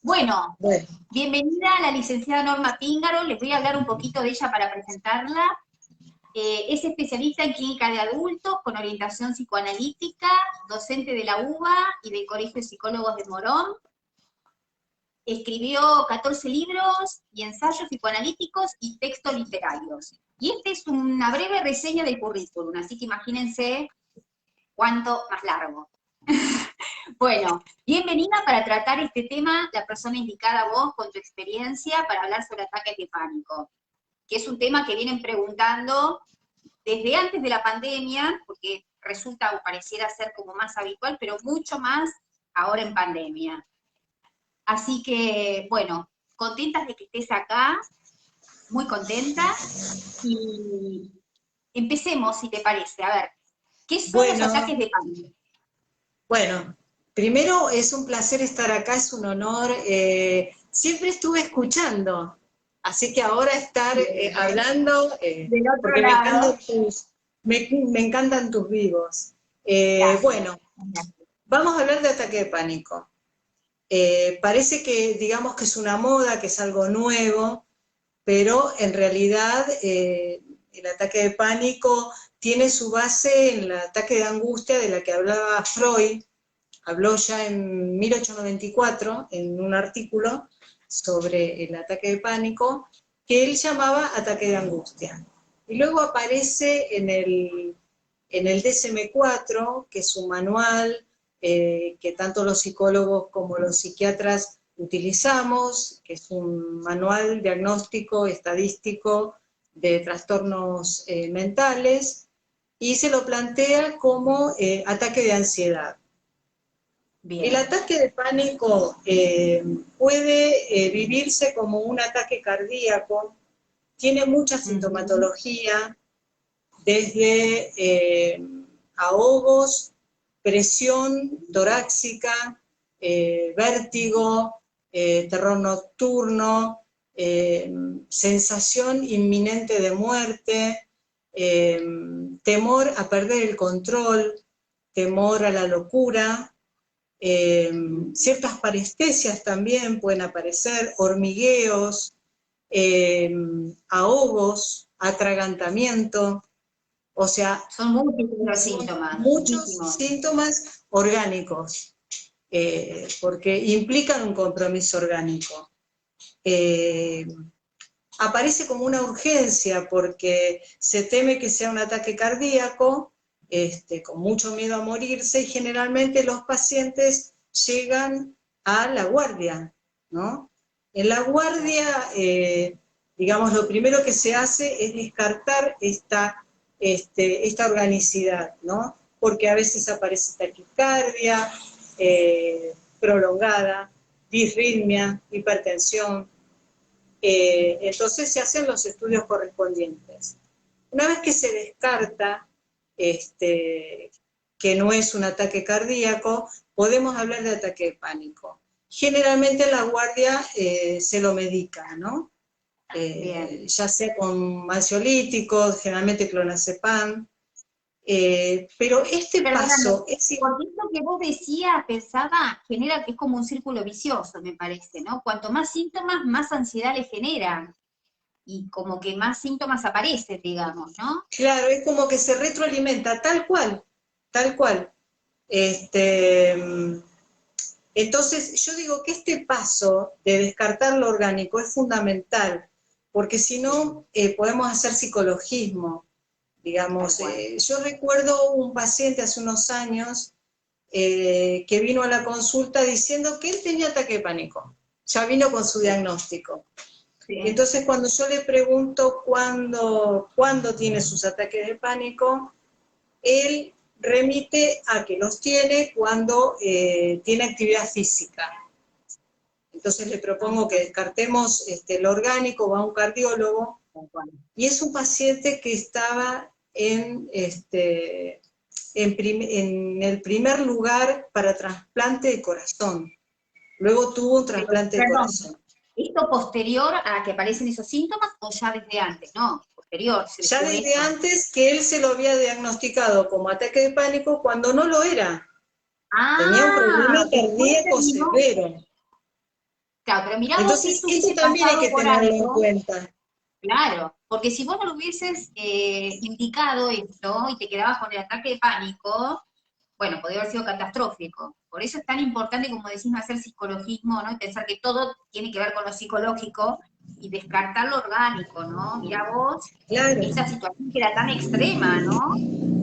Bueno, Bueno, bienvenida a la licenciada Norma Píngaro, les voy a hablar un poquito de ella para presentarla. Es especialista en clínica de adultos con orientación psicoanalítica, docente de la UBA y del Colegio de Psicólogos de Morón. Escribió 14 libros y ensayos psicoanalíticos y textos literarios. Y esta es una breve reseña del currículum, así que imagínense cuánto más largo. Bueno, bienvenida para tratar este tema, la persona indicada vos con tu experiencia para hablar sobre ataques de pánico, que es un tema que vienen preguntando desde antes de la pandemia, porque resulta o pareciera ser como más habitual, pero mucho más ahora en pandemia. Así que, bueno, contentas de que estés acá, muy contentas, y empecemos, si te parece. A ver, ¿qué son los bueno, ataques de pánico? bueno, primero es un placer estar acá, es un honor. Siempre estuve escuchando, así que ahora estar Bien. hablando, Del otro porque lado, me encantan tus vivos. gracias. Bueno, vamos a hablar de ataque de pánico. Parece que digamos que es una moda, que es algo nuevo, pero en realidad el ataque de pánico tiene su base en el ataque de angustia de la que hablaba Freud. Habló ya en 1894 en un artículo sobre el ataque de pánico, que él llamaba ataque de angustia. Y luego aparece en el DSM-4, que es un manual que tanto los psicólogos como los psiquiatras utilizamos, que es un manual diagnóstico estadístico de trastornos mentales, y se lo plantea como ataque de ansiedad. El Bien. ataque de pánico puede vivirse como un ataque cardíaco, tiene mucha Ujú. sintomatología, desde ahogos, presión torácica, vértigo, terror nocturno, sensación inminente de muerte, temor a perder el control, temor a la locura, ciertas parestesias también pueden aparecer, hormigueos, eh, ahogos, atragantamiento, o sea, Son múltiples los son síntomas, muchos muchísimos. síntomas orgánicos, porque implican un compromiso orgánico. Eh, Aparece como una urgencia porque se teme que sea un ataque cardíaco, con mucho miedo a morirse, y generalmente los pacientes llegan a la guardia, ¿no? En la guardia, digamos, lo primero que se hace es descartar esta organicidad, ¿no? Porque a veces aparece taquicardia prolongada, disritmia, hipertensión, entonces se hacen los estudios correspondientes. Una vez que se descarta que no es un ataque cardíaco, podemos hablar de ataque de pánico. Generalmente la guardia se lo medica, ¿no? Bien. Ya sea con ansiolíticos, generalmente clonazepam, pero este Perdóname, paso es porque esto que vos decías, pensaba, genera que es como un círculo vicioso, me parece, ¿no? Cuanto más síntomas, más ansiedad le genera. Y como que más síntomas aparecen, digamos, ¿no? claro, es como que se retroalimenta, tal cual, tal cual. Este, entonces, yo digo que este paso de descartar lo orgánico es fundamental, porque si no, podemos hacer psicologismo, Tal digamos. cual. Yo recuerdo un paciente hace unos años que vino a la consulta diciendo que él tenía ataque de pánico, ya vino con su Sí, diagnóstico. Y sí. entonces cuando yo le pregunto cuándo tiene sus ataques de pánico, él remite a que los tiene cuando tiene actividad física. Entonces le propongo que descartemos lo orgánico, va a un cardiólogo, Tal cual. y es un paciente que estaba en el primer lugar para trasplante de corazón. Luego tuvo un Pero, trasplante de perdón, corazón. ¿esto posterior a que aparecen esos síntomas o ya desde antes? No, posterior, se Ya descubre desde eso. antes que él se lo había diagnosticado como ataque de pánico cuando no lo era. Tenía un Ah, problema después cardíaco terminó, severo. Claro, pero mirá vos si Entonces, esto esto hubiese también hay pasado que por tenerlo en alto. cuenta. Claro, porque si vos no lo hubieses indicado esto y te quedabas con el ataque de pánico, bueno, podría haber sido catastrófico. Por eso es tan importante, como decís, no hacer psicologismo, ¿no? Y pensar que todo tiene que ver con lo psicológico y descartar lo orgánico, ¿no? Mirá vos, Claro, esa situación que era tan extrema, ¿no?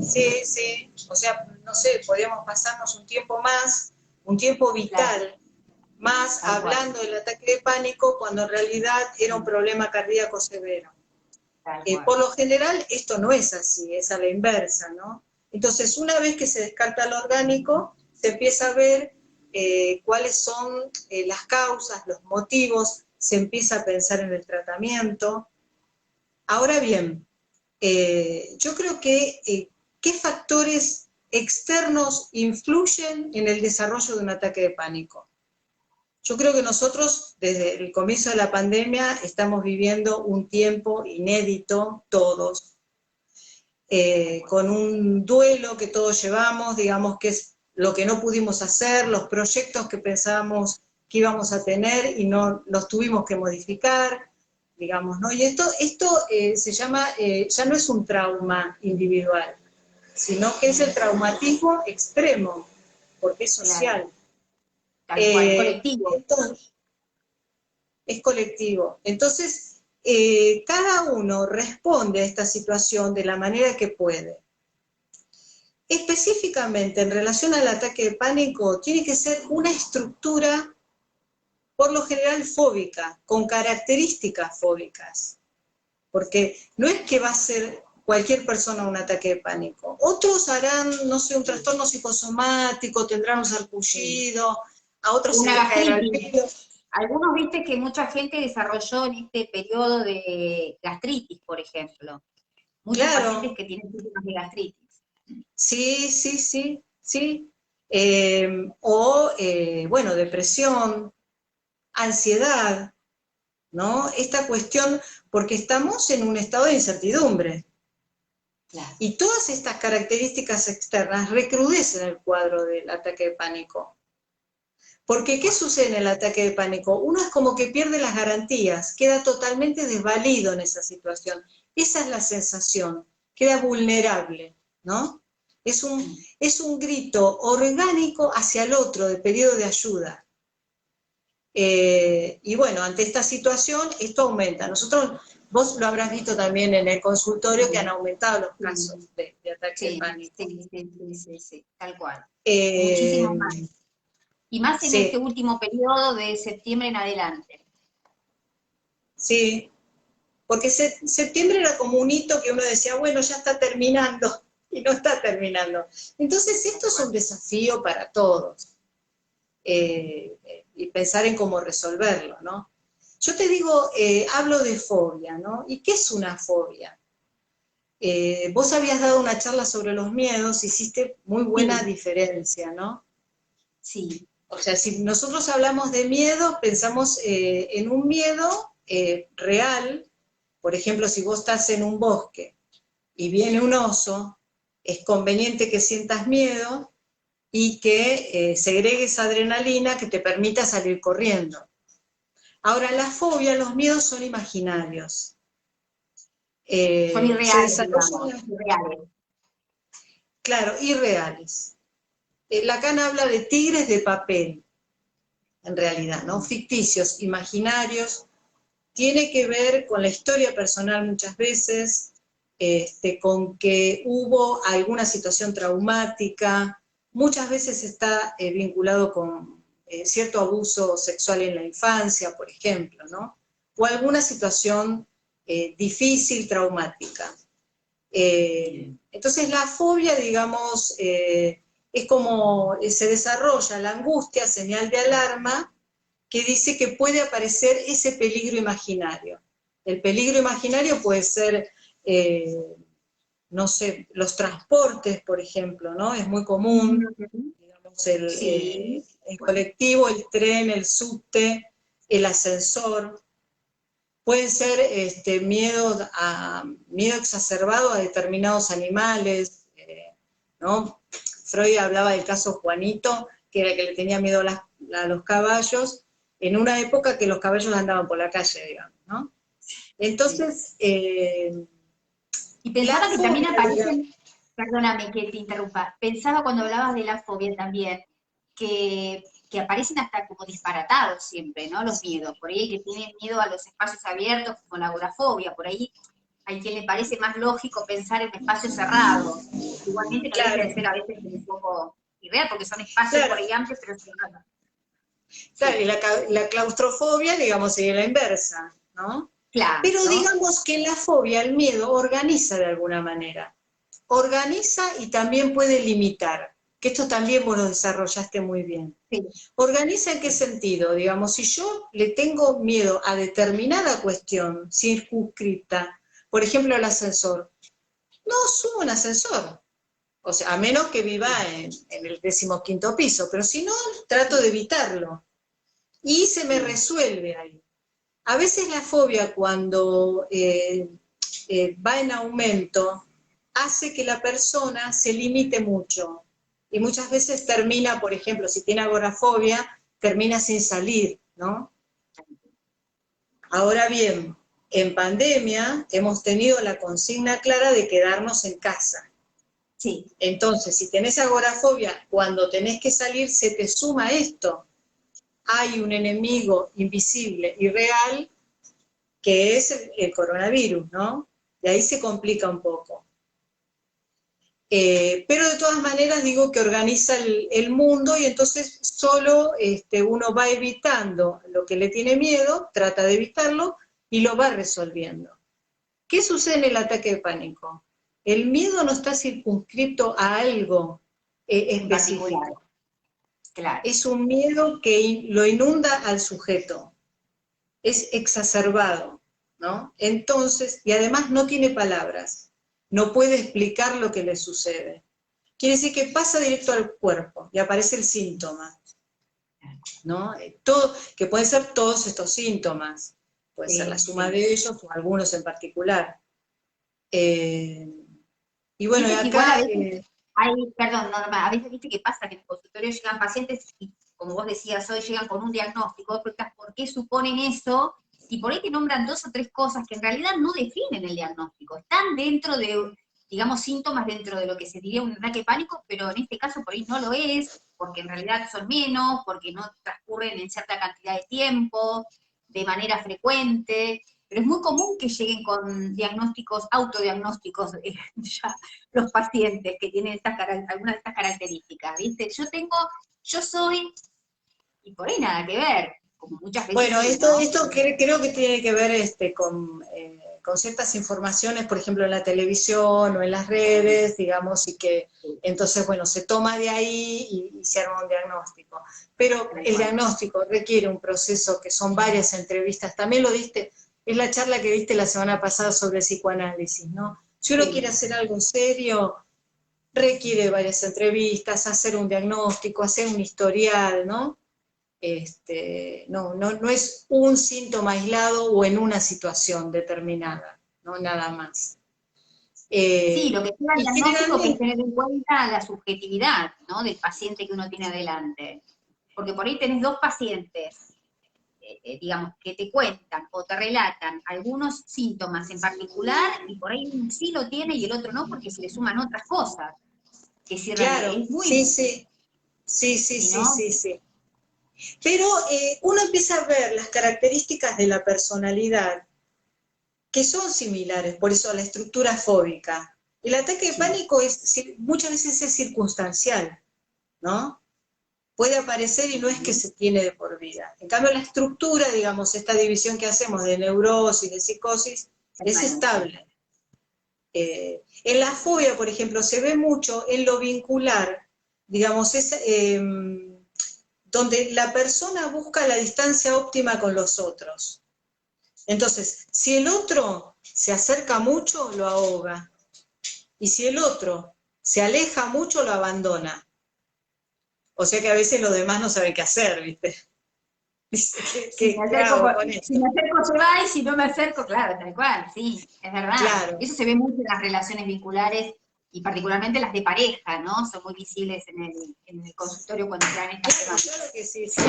sí, sí. O sea, no sé, podríamos pasarnos un tiempo Claro, vital, más tal cual, hablando del ataque de pánico cuando en realidad era un problema cardíaco severo. tal cual. Por lo general esto no es así, es a la inversa, ¿no? Entonces, una vez que se descarta lo orgánico, se empieza a ver cuáles son las causas, los motivos, se empieza a pensar en el tratamiento. Ahora bien, yo creo que ¿qué factores externos influyen en el desarrollo de un ataque de pánico? Yo creo que nosotros, desde el comienzo de la pandemia, estamos viviendo un tiempo inédito, todos, con un duelo que todos llevamos, digamos que es lo que no pudimos hacer, los proyectos que pensábamos que íbamos a tener y no los tuvimos que modificar, digamos, ¿no? Y esto se llama, ya no es un trauma individual, sino que es el traumatismo extremo, porque es Claro, social. tal cual, es colectivo. Entonces, es colectivo. Entonces, cada uno responde a esta situación de la manera que puede. Específicamente en relación al ataque de pánico, tiene que ser una estructura, por lo general, fóbica, con características fóbicas. Porque no es que va a ser cualquier persona un ataque de pánico. Otros harán, no sé, un trastorno psicosomático, tendrán un sarpullido, a otros se Una les caerá el gastritis. pelo. Algunos viste que mucha gente desarrolló en este periodo de gastritis, por ejemplo. Muchos pacientes Claro, que tienen síntomas de gastritis. sí, sí, sí, sí. Bueno, depresión, ansiedad, ¿no? Esta cuestión, porque estamos en un estado de incertidumbre. Claro. Y todas estas características externas recrudecen el cuadro del ataque de pánico. Porque, ¿qué sucede en el ataque de pánico? Uno es como que pierde las garantías, queda totalmente desvalido en esa situación. Esa es la sensación, queda vulnerable, ¿no? Es un grito orgánico hacia el otro de pedido de ayuda. Y bueno, ante esta situación, esto aumenta. Nosotros, vos lo habrás visto también en el consultorio, que han aumentado los casos de ataque de Sí, pánico. sí, sí, sí, sí, sí, tal cual. Eh, Muchísimo más. Y más en este sí, último periodo de septiembre en adelante. sí, porque septiembre era como un hito que uno decía, bueno, ya está terminando, y no está terminando. Entonces, esto es un desafío para todos, y pensar en cómo resolverlo, ¿no? Yo te digo, hablo de fobia, ¿no? ¿Y qué es una fobia? Vos habías dado una charla sobre los miedos, hiciste muy buena Sí, diferencia, ¿no? sí, O sea, si nosotros hablamos de miedo, pensamos en un miedo real. Por ejemplo, si vos estás en un bosque y viene un oso, es conveniente que sientas miedo y que segregues adrenalina que te permita salir corriendo. Ahora, la fobia, los miedos son imaginarios. son Se irreales, digamos, desarrollan, irreales. claro, irreales. Lacan habla de tigres de papel, en realidad, ¿no? Ficticios, imaginarios, tiene que ver con la historia personal muchas veces, con que hubo alguna situación traumática, muchas veces está vinculado con cierto abuso sexual en la infancia, por ejemplo, ¿no? O alguna situación difícil, traumática. Entonces la fobia, digamos, es como se desarrolla la angustia, señal de alarma, que dice que puede aparecer ese peligro imaginario. El peligro imaginario puede ser, eh, no sé, los transportes, por ejemplo, ¿no? Es muy común, digamos, Sí, el colectivo, el tren, el subte, el ascensor. Pueden ser miedo exacerbado a determinados animales, ¿no? Freud hablaba del caso Juanito, que era el que le tenía miedo a los caballos, en una época que los caballos andaban por la calle, digamos, ¿no? Entonces, y pensaba que también fobia, digamos, aparecen, perdóname que te interrumpa, pensaba cuando hablabas de la fobia también, que aparecen hasta como disparatados siempre, ¿no? Los miedos. Por ahí hay que tienen miedo a los espacios abiertos, como la agorafobia, por ahí hay quien le parece más lógico pensar en espacios cerrados. Igualmente que claro, puede ser a veces un poco irreal, porque son espacios por claro, ahí amplios, pero cerrados. claro, y Sí, la claustrofobia, digamos, sería la inversa, ¿no? Pero claro, digamos que la fobia, el miedo, organiza de alguna manera. Organiza y también puede limitar, que esto también vos lo desarrollaste muy bien. sí, ¿Organiza en qué sentido? Digamos, si yo le tengo miedo a determinada cuestión circunscripta, por ejemplo el ascensor, no subo un ascensor. O sea, a menos que viva en el 15º piso, pero si no, trato de evitarlo. Y se me resuelve ahí. A veces la fobia cuando va en aumento hace que la persona se limite mucho. Y muchas veces termina, por ejemplo, si tiene agorafobia, termina sin salir, ¿no? Ahora bien, en pandemia hemos tenido la consigna clara de quedarnos en casa. sí, Entonces, si tenés agorafobia, cuando tenés que salir se te suma esto. Hay un enemigo invisible y real que es el coronavirus, ¿no? De ahí se complica un poco. Pero de todas maneras digo que organiza el mundo y entonces solo uno va evitando lo que le tiene miedo, trata de evitarlo y lo va resolviendo. ¿Qué sucede en el ataque de pánico? El miedo no está circunscrito a algo en particular, específico. claro. Es un miedo que lo inunda al sujeto, es exacerbado, ¿no? Entonces, y además no tiene palabras, no puede explicar lo que le sucede. Quiere decir que pasa directo al cuerpo y aparece el síntoma, ¿no? Todo, que pueden ser todos estos síntomas, puede ser la Sí, suma sí. de ellos o algunos en particular. Y bueno, Viste que igual a acá, veces hay, perdón, Norma, a veces viste que pasa que en el consultorio llegan pacientes y, como vos decías hoy, llegan con un diagnóstico, vos preguntás por qué suponen eso, y por ahí te nombran 2 o 3 cosas que en realidad no definen el diagnóstico, están dentro de, digamos, síntomas dentro de lo que se diría un ataque de pánico, pero en este caso por ahí no lo es, porque en realidad son menos, porque no transcurren en cierta cantidad de tiempo, de manera frecuente, pero es muy común que lleguen con diagnósticos, autodiagnósticos, ya los pacientes que tienen algunas de estas características, ¿viste? Yo soy, y por ahí nada que ver, como muchas veces bueno, sí, esto, ¿no? esto creo que tiene que ver con ciertas informaciones, por ejemplo, en la televisión o en las redes, digamos, y que entonces, bueno, se toma de ahí y se arma un diagnóstico. Pero Tal el cual. diagnóstico requiere un proceso que son varias entrevistas. También lo diste, es la charla que diste la semana pasada sobre psicoanálisis, ¿no? Si uno quiere Sí, hacer algo serio, requiere varias entrevistas, hacer un diagnóstico, hacer un historial, ¿no? No es un síntoma aislado o en una situación determinada, ¿no? Nada más. sí, lo que sea el Y diagnóstico que es generalmente, tener en cuenta la subjetividad, ¿no? Del paciente que uno tiene adelante. Porque por ahí tenés 2 pacientes digamos, que te cuentan o te relatan algunos síntomas en particular y por ahí uno sí lo tiene y el otro no porque se le suman otras cosas que cierran, claro, es muy, sí, sí, sí, sí, si sí, no, sí, sí. Pero uno empieza a ver las características de la personalidad que son similares, por eso la estructura fóbica. El ataque de sí, pánico muchas veces es circunstancial, ¿no? Puede aparecer y no es que se tiene de por vida. En cambio, la estructura, digamos, esta división que hacemos de neurosis, de psicosis, es permanente. estable. En la fobia, por ejemplo, se ve mucho en lo vincular, digamos, donde la persona busca la distancia óptima con los otros. Entonces, si el otro se acerca mucho, lo ahoga. Y si el otro se aleja mucho, lo abandona. O sea que a veces los demás no saben qué hacer, ¿viste? Dice, Si me ¿qué acerco, hago con si esto? me acerco se va y si no me acerco, claro, tal cual, sí, es verdad. Claro, Eso se ve mucho en las relaciones vinculares y particularmente las de pareja, ¿no? Son muy visibles en el consultorio cuando se dan estas claro, temáticas. claro que sí, sí.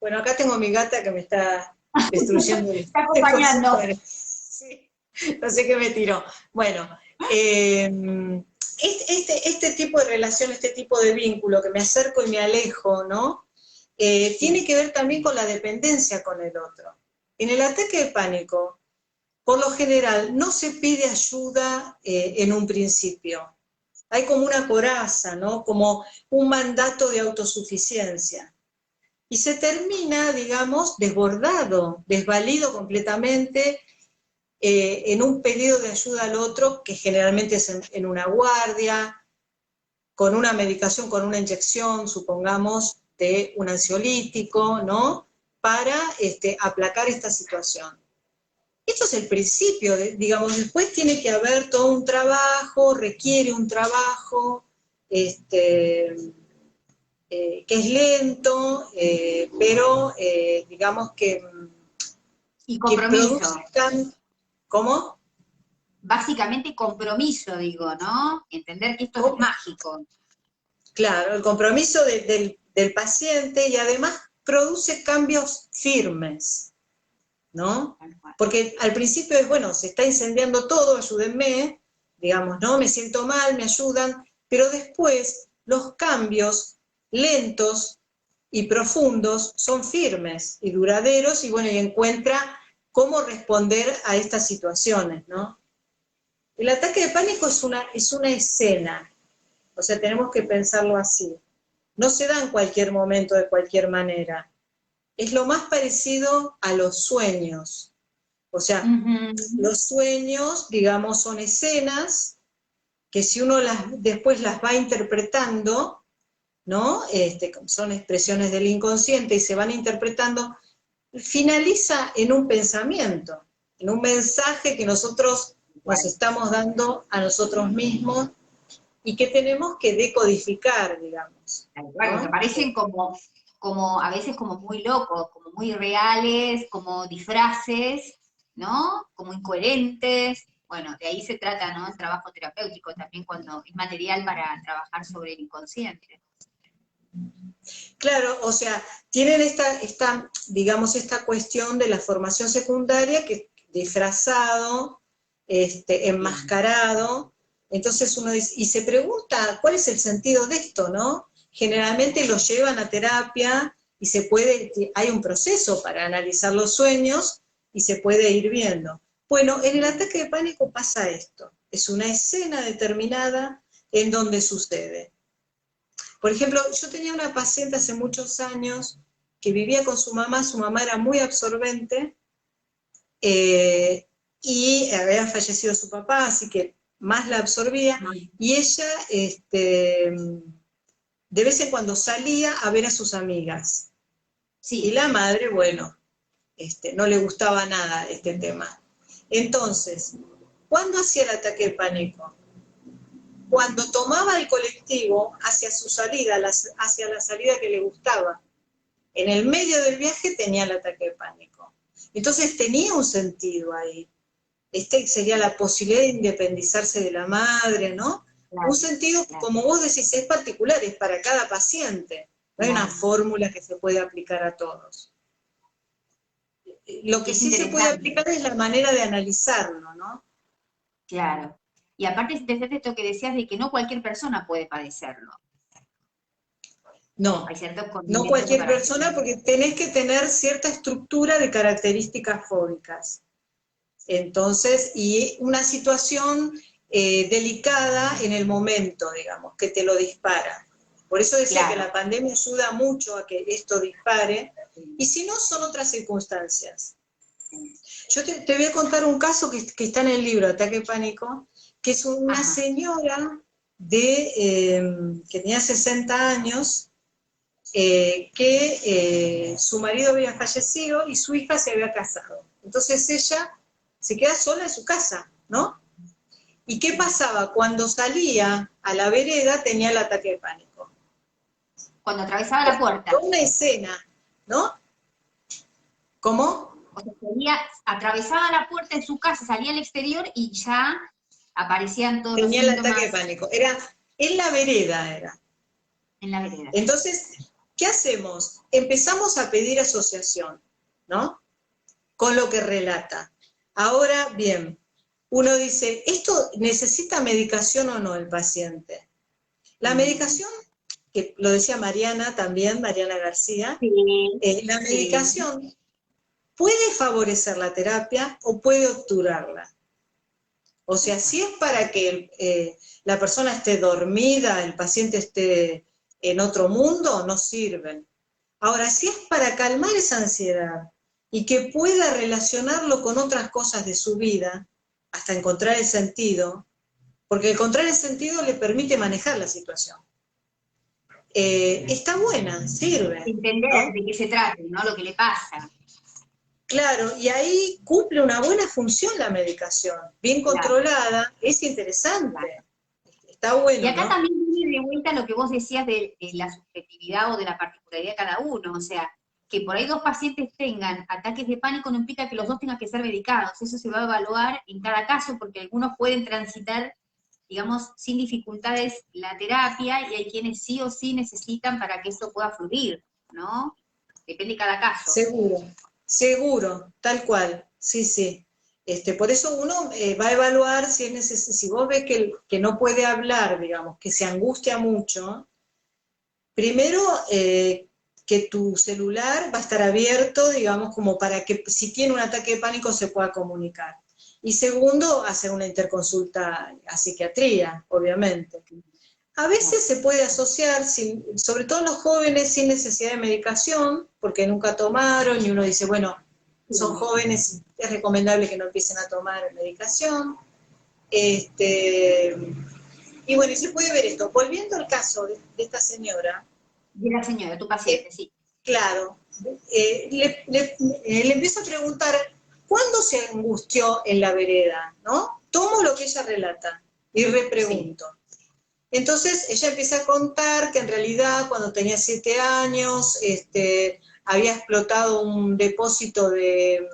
Bueno, acá tengo a mi gata que me está destruyendo el Está acompañando. Sí, no sé qué me tiró. Bueno, este tipo de relación, este tipo de vínculo, que me acerco y me alejo, ¿no? Tiene que ver también con la dependencia con el otro. En el ataque de pánico, por lo general, no se pide ayuda en un principio. Hay como una coraza, ¿no? Como un mandato de autosuficiencia. Y se termina, digamos, desbordado, desvalido completamente en un pedido de ayuda al otro, que generalmente es en una guardia, con una medicación, con una inyección, supongamos, de un ansiolítico, ¿no? Para aplacar esta situación. Esto es el principio, digamos, después tiene que haber todo un trabajo, requiere un trabajo, que es lento, pero digamos Y que produce compromiso. ¿Cómo? Básicamente compromiso, digo, ¿no? Entender que esto no es mágico. Claro, el compromiso del paciente y además produce cambios firmes, ¿no? Porque al principio es, bueno, se está incendiando todo, ayúdenme, digamos, ¿no? Me siento mal, me ayudan, pero después los cambios lentos y profundos son firmes y duraderos y bueno, y encuentra cómo responder a estas situaciones, ¿no? El ataque de pánico es una escena, o sea, tenemos que pensarlo así. No se da en cualquier momento, de cualquier manera. Es lo más parecido a los sueños. O sea, los sueños, digamos, son escenas que si uno después las va interpretando, ¿no? Son expresiones del inconsciente y se van interpretando, finaliza en un pensamiento, en un mensaje que nosotros nos estamos dando a nosotros mismos y que tenemos que decodificar, digamos. Claro, que ¿No? parecen como a veces como muy locos, como muy reales, como disfraces, ¿no? Como incoherentes. Bueno, de ahí se trata, ¿no? El trabajo terapéutico también cuando es material para trabajar sobre el inconsciente. Claro, o sea, tienen digamos, esta cuestión de la formación secundaria que es disfrazado, enmascarado, entonces uno dice, y se pregunta, ¿cuál es el sentido de esto, no? Generalmente lo llevan a terapia y hay un proceso para analizar los sueños y se puede ir viendo. Bueno, en el ataque de pánico pasa esto, es una escena determinada en donde sucede. Por ejemplo, yo tenía una paciente hace muchos años que vivía con su mamá era muy absorbente, y había fallecido su papá, así que más la absorbía, y ella de vez en cuando salía a ver a sus amigas. Sí. Y la madre, bueno, no le gustaba nada este tema. Entonces, ¿cuándo hacía el ataque de pánico? Cuando tomaba el colectivo hacia su salida, hacia la salida que le gustaba. En el medio del viaje tenía el ataque de pánico. Entonces tenía un sentido ahí. Sería la posibilidad de independizarse de la madre, ¿no? Claro, Un sentido, claro. como vos decís, es particular, es para cada paciente. No hay una fórmula que se puede aplicar a todos. Lo que Es sí se puede interesante. aplicar es la manera de analizarlo, ¿no? Claro. Y aparte es interesante esto que decías de que no cualquier persona puede padecerlo. No, Hay ciertos no condimentos de cualquier persona, características. porque tenés que tener cierta estructura de características fóbicas. Entonces, y una situación delicada en el momento, digamos, que te lo dispara. Por eso decía que la pandemia ayuda mucho a que esto dispare, y si no, son otras circunstancias. Yo te voy a contar un caso que está en el libro, Ataque Pánico, que es una señora que tenía 60 años, que su marido había fallecido y su hija se había casado. Entonces ella se queda sola en su casa, ¿no? ¿Y qué pasaba? Cuando salía a la vereda tenía el ataque de pánico. Cuando atravesaba la puerta. Una escena, ¿no? ¿Cómo? O sea, atravesaba la puerta en su casa, salía al exterior y ya aparecían todos Tenía los el ataque de síntomas pánico. Era en la vereda, era. en la vereda. Entonces, ¿qué hacemos? Empezamos a pedir asociación, ¿no? Con lo que relata. Ahora, bien, uno dice, ¿esto necesita medicación o no el paciente? La medicación, que lo decía Mariana también, Mariana García, Sí, la sí. medicación puede favorecer la terapia o puede obturarla. O sea, si es para que la persona esté dormida, el paciente esté en otro mundo, no sirven. Ahora, si es para calmar esa ansiedad y que pueda relacionarlo con otras cosas de su vida, hasta encontrar el sentido, porque encontrar el sentido le permite manejar la situación. Está buena, sirve, Entender ¿no? de qué se trata, ¿no? Lo que le pasa. Claro, y ahí cumple una buena función la medicación, bien Claro, controlada, es interesante, claro. está Y bueno, acá ¿no? también viene de vuelta lo que vos decías de la subjetividad o de la particularidad de cada uno, o sea, que por ahí dos pacientes tengan ataques de pánico no implica que los dos tengan que ser medicados, eso se va a evaluar en cada caso porque algunos pueden transitar, digamos, sin dificultades la terapia y hay quienes sí o sí necesitan para que eso pueda fluir, ¿no? Depende de cada caso. Seguro, seguro, tal cual, sí, sí. Por eso uno va a evaluar si es necesario, si vos ves que no puede hablar, digamos, que se angustia mucho, primero que tu celular va a estar abierto, digamos, como para que si tiene un ataque de pánico se pueda comunicar. Y segundo, hacer una interconsulta a psiquiatría, obviamente. A veces se puede asociar, sobre todo en los jóvenes, sin necesidad de medicación, porque nunca tomaron, y uno dice, bueno, son jóvenes, es recomendable que no empiecen a tomar medicación. Y bueno, y se puede ver esto. Volviendo al caso de esta señora, De la señora, tu eh, paciente, sí. claro, le empiezo a preguntar, ¿cuándo se angustió en la vereda? ¿No? Tomo lo que ella relata y Sí. repregunto. Entonces ella empieza a contar que en realidad cuando tenía 7 años había explotado un depósito de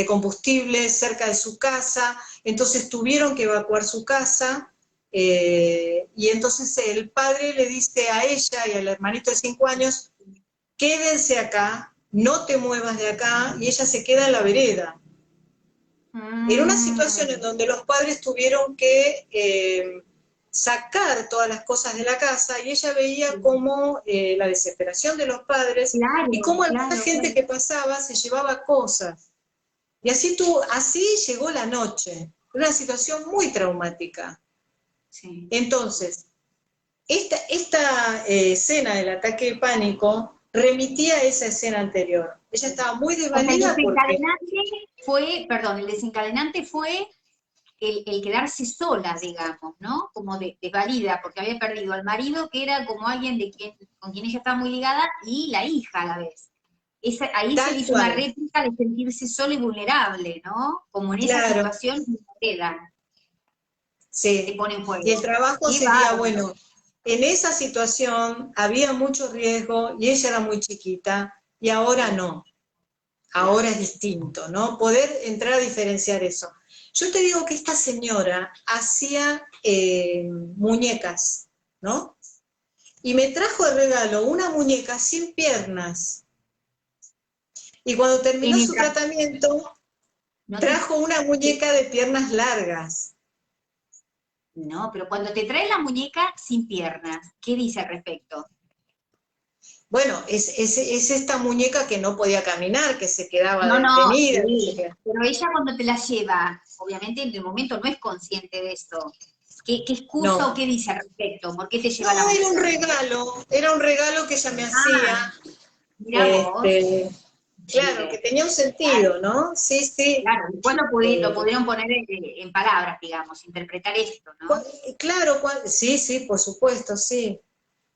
combustible cerca de su casa, entonces tuvieron que evacuar su casa, y entonces el padre le dice a ella y al hermanito de 5 años, quédense acá, no te muevas de acá, y ella se queda en la vereda. En una situación en Mm, donde los padres tuvieron que sacar todas las cosas de la casa y ella veía cómo la desesperación de los padres y claro, cómo alguna claro, gente claro. que pasaba se llevaba cosas. Y así llegó la noche, una situación muy traumática. Sí. Entonces, esta escena del ataque de pánico remitía a esa escena anterior. Ella estaba muy O sea, el desvalida porque, desencadenante fue, perdón, el desencadenante fue el quedarse sola, digamos, ¿no? Como desvalida, porque había perdido al marido, que era como alguien con quien ella estaba muy ligada, y la hija a la vez. Ahí se tal hizo una cual, réplica de sentirse sola y vulnerable, ¿no? Como en esa claro, situación queda, se sí. pone en Y el juego. trabajo Qué sería, bárbaro. bueno, en esa situación había mucho riesgo y ella era muy chiquita y ahora no, ahora Claro. es distinto, ¿no? Poder entrar a diferenciar eso. Yo te digo que esta señora hacía muñecas, ¿no? Y me trajo de regalo una muñeca sin piernas. Y cuando En terminó el su tratamiento, no te, trajo una muñeca de piernas largas. no, pero cuando te trae la muñeca sin piernas, ¿qué dice al respecto? Bueno, es esta muñeca que no podía caminar, que se quedaba No, no, detenida, que se sí, quedaba... pero ella cuando te la lleva, obviamente en el momento no es consciente de esto. ¿Qué excusa o No, qué dice al respecto? ¿Por qué te lleva la no, muñeca? era un regalo que ella me Ah, hacía, mira vos, este, claro, que increíble. tenía un Claro, sentido, ¿no? Sí, sí. claro. Después lo Eh, pudieron poner en palabras, digamos, interpretar esto, ¿no? claro, sí, sí, por supuesto, sí.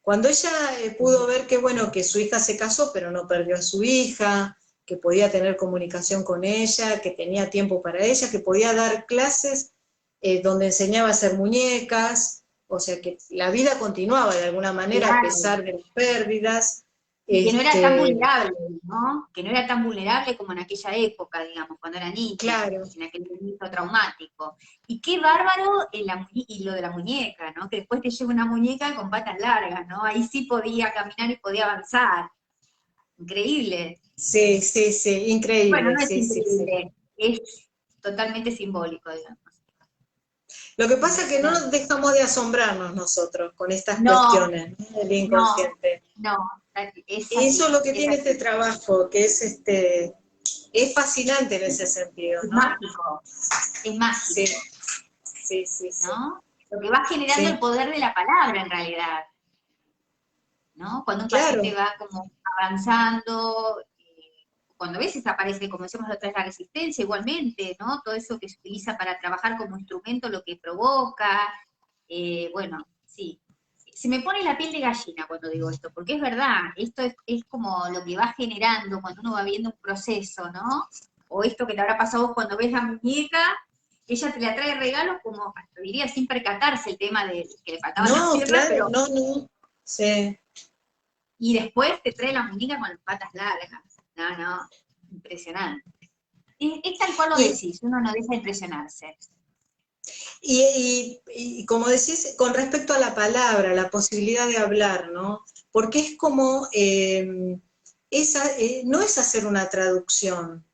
Cuando ella pudo ver que, bueno, que su hija se casó, pero no perdió a su hija, que podía tener comunicación con ella, que tenía tiempo para ella, que podía dar clases donde enseñaba a hacer muñecas, o sea que la vida continuaba de alguna manera a Claro, pesar de las pérdidas. Y que no era tan Este, vulnerable, ¿no? Que no era tan vulnerable como en aquella época, digamos, cuando era niña, claro, en aquel momento traumático. Y qué bárbaro y lo de la muñeca, ¿no? Que después te lleva una muñeca con patas largas, ¿no? Ahí sí podía caminar y podía avanzar. Increíble. sí, sí, sí, Bueno, increíble, no es sí, sí, sí. increíble, es totalmente simbólico, digamos. Lo que pasa es que no nos Impresionante. dejamos de asombrarnos nosotros con estas No, cuestiones, ¿no? Del no, inconsciente. no, es Y eso es así, lo que es tiene este así. trabajo, que es fascinante en ese sentido, Es ¿no? mágico, es Sí, mágico, sí, sí, sí. ¿no? Lo que va generando el Sí, poder de la palabra en realidad, ¿no? Cuando un paciente claro. va como avanzando, cuando a veces aparece, como decíamos la otra vez, la resistencia igualmente, ¿no? Todo eso que se utiliza para trabajar como instrumento, lo que provoca, bueno, sí. Se me pone la piel de gallina cuando digo esto, porque es verdad, esto es como lo que va generando cuando uno va viendo un proceso, ¿no? O esto que te habrá pasado vos cuando ves la muñeca, ella te la trae regalos como, hasta diría, sin percatarse el tema de que le faltaban las No, piernas, claro, pero no, no. Sí. y después te trae la muñeca con las patas largas. No, no, impresionante. Es tal cual lo Y, decís, uno no deja de impresionarse. y como decís, con respecto a la palabra, la posibilidad de hablar, ¿no? Porque es como, no es hacer una traducción,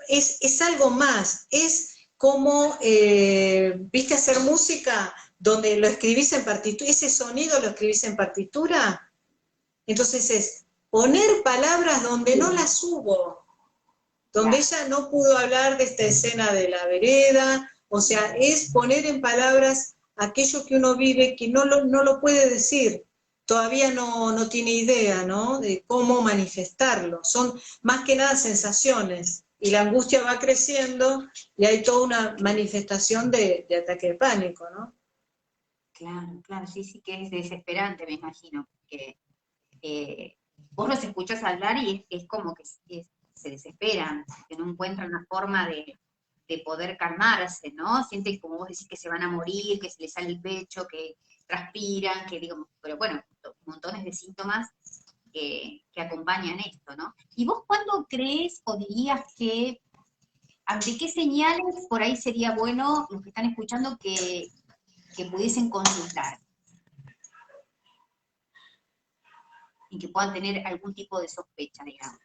es algo más, es como, ¿viste hacer música donde lo escribís en partitura, ese sonido lo escribís en partitura? Entonces es poner palabras donde no Sí, las hubo, donde claro. ella no pudo hablar de esta escena de la vereda, o sea, es poner en palabras aquello que uno vive que no lo puede decir, todavía no tiene idea, ¿no? De cómo manifestarlo. Son más que nada sensaciones, y la angustia va creciendo y hay toda una manifestación de ataque de pánico, ¿no? Claro, claro, sí, sí que es desesperante, me imagino, porque vos los escuchás hablar y es como que se desesperan, que no encuentran una forma de poder calmarse, ¿no? Sienten, como vos decís, que se van a morir, que se les sale el pecho, que transpiran, que digamos, pero bueno, montones de síntomas que acompañan esto, ¿no? ¿Y vos cuándo crees o dirías que, ante qué señales por ahí sería bueno los que están escuchando que pudiesen consultar y que puedan tener algún tipo de sospecha, digamos?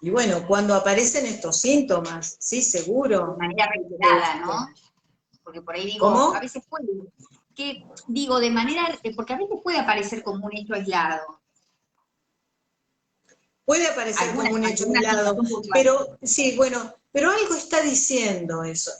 Y bueno, cuando aparecen estos síntomas, sí, De seguro. manera reiterada, Este, ¿no? Porque por ahí digo, a ¿Cómo? veces puede, que digo, de manera, porque a veces puede aparecer como un hecho aislado, Puede aparecer como un hecho alguna aislado, situación puntual. pero sí, bueno, pero algo está diciendo eso